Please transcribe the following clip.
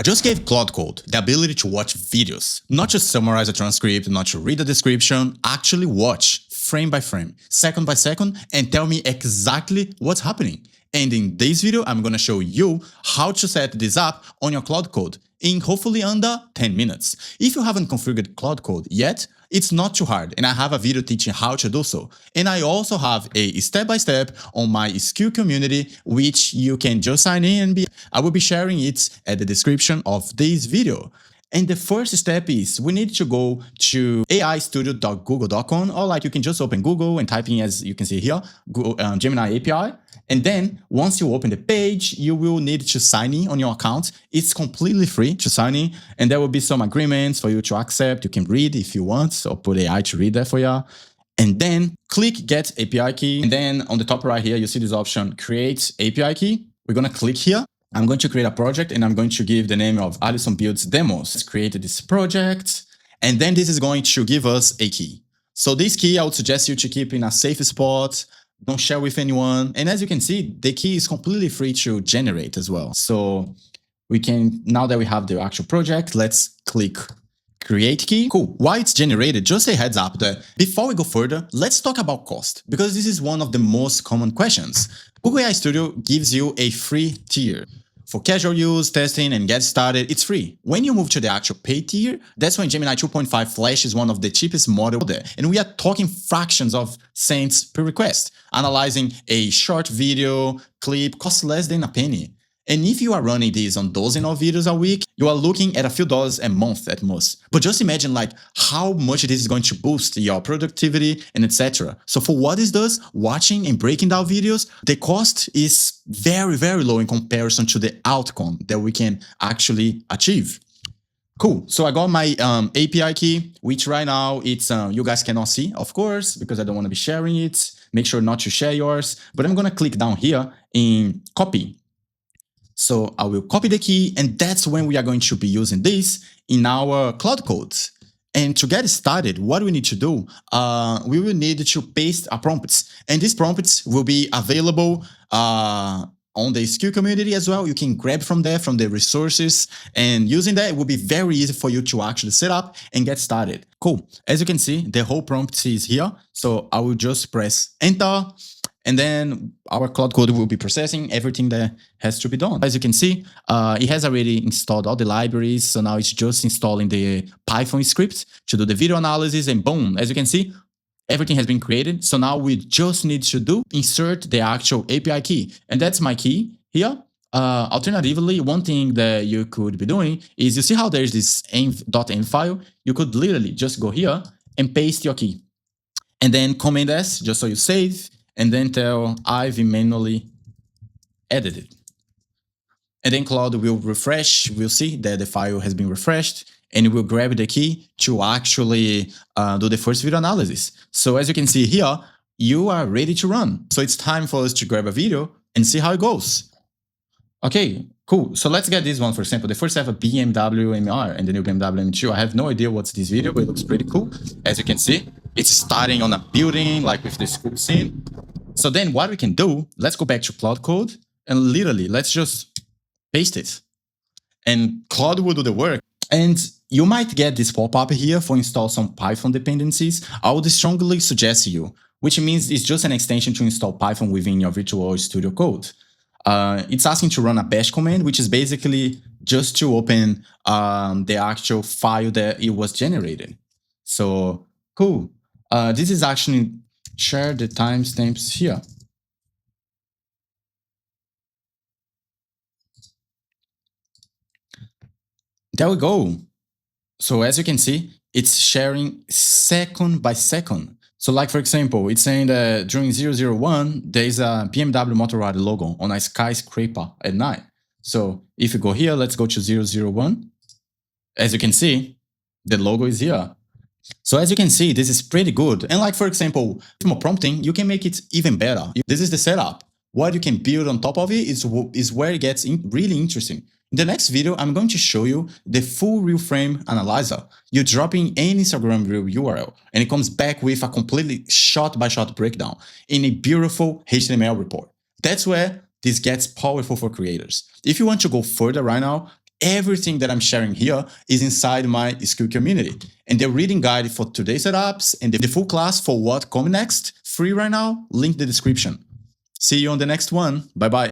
just gave Claude Code the ability to watch videos, not just summarize a transcript, not to read the description, actually watch frame by frame, second by second, and tell me exactly what's happening. And in this video, I'm going to show you how to set this up on your Claude Code in hopefully under 10 minutes. If you haven't configured Claude Code yet, it's not too hard, and I have a video teaching how to do so. And I also have a step-by-step on my skill community, which you can just sign in and I will be sharing it at the description of this video. And the first step is we need to go to aistudio.google.com, or like you can just open Google and type in, as you can see here, Google, Gemini API. And then once you open the page, you will need to sign in on your account. It's completely free to sign in, and there will be some agreements for you to accept. You can read if you want, or put AI to read that for you. And then click Get API Key. And then on the top right here, you see this option, Create API Key. We're going to click here. I'm going to create a project, and I'm going to give the name of Alison Builds Demos. Let's create this project. And then this is going to give us a key. So this key, I would suggest you to keep in a safe spot. Don't share with anyone. And as you can see, the key is completely free to generate as well. So we can, now that we have the actual project, let's click Create Key. Cool. While it's generated, just a heads up that before we go further, let's talk about cost, because this is one of the most common questions. Google AI Studio gives you a free tier. For casual use, testing, and get started, it's free. When you move to the actual paid tier, that's when Gemini 2.5 Flash is one of the cheapest models there. And we are talking fractions of cents per request. Analyzing a short video clip costs less than a penny. And if you are running these on dozens of videos a week, you are looking at a few dollars a month at most. But just imagine like how much this is going to boost your productivity and etc. So for what this does, watching and breaking down videos, the cost is very, very low in comparison to the outcome that we can actually achieve. Cool. So I got my API key, which right now it's you guys cannot see, of course, because I don't want to be sharing it. Make sure not to share yours. But I'm going to click down here in copy. So I will copy the key, and that's when we are going to be using this in our Claude Code. And to get started, what we need to do, we will need to paste a prompt. And these prompts will be available on the skill community as well. You can grab from there, from the resources, and using that, it will be very easy for you to actually set up and get started. Cool. As you can see, the whole prompt is here. So I will just press enter. And then our Claude Code will be processing everything that has to be done. As you can see, it has already installed all the libraries. So now it's just installing the Python script to do the video analysis, and boom, as you can see, everything has been created. So now we just need to insert the actual API key. And that's my key here. Alternatively, one thing that you could be doing is, you see how there's this .env file? You could literally just go here and paste your key. And then Command S, just so you save. And then tell I've manually edited. And then Claude will refresh. We'll see that the file has been refreshed, and it will grab the key to actually do the first video analysis. So as you can see here, you are ready to run. So it's time for us to grab a video and see how it goes. Okay, cool. So let's get this one, for example. The first ever BMW M.R. and the new BMW M2. I have no idea what's this video, but it looks pretty cool. As you can see, it's starting on a building, like with this cool scene. So then what we can do, let's go back to Claude Code, and literally, let's just paste it. And Claude will do the work. And you might get this pop-up here for install some Python dependencies. I would strongly suggest you, which means it's just an extension to install Python within your Visual Studio Code. It's asking to run a bash command, which is basically just to open the actual file that it was generated. So cool. This is actually share the timestamps here. There we go. So as you can see, it's sharing second by second. So like, for example, it's saying that during 001, there's a BMW Motorrad logo on a skyscraper at night. So if you go here, let's go to 001. As you can see, the logo is here. So as you can see, this is pretty good. And like, for example, more prompting, you can make it even better. This is the setup. What you can build on top of it is where it gets really interesting. In the next video, I'm going to show you the full real frame analyzer. You drop in any Instagram reel URL, and it comes back with a completely shot-by-shot breakdown in a beautiful HTML report. That's where this gets powerful for creators. If you want to go further right now, everything that I'm sharing here is inside my skill community. And the reading guide for today's setups and the full class for what comes next, free right now, link in the description. See you on the next one. Bye-bye.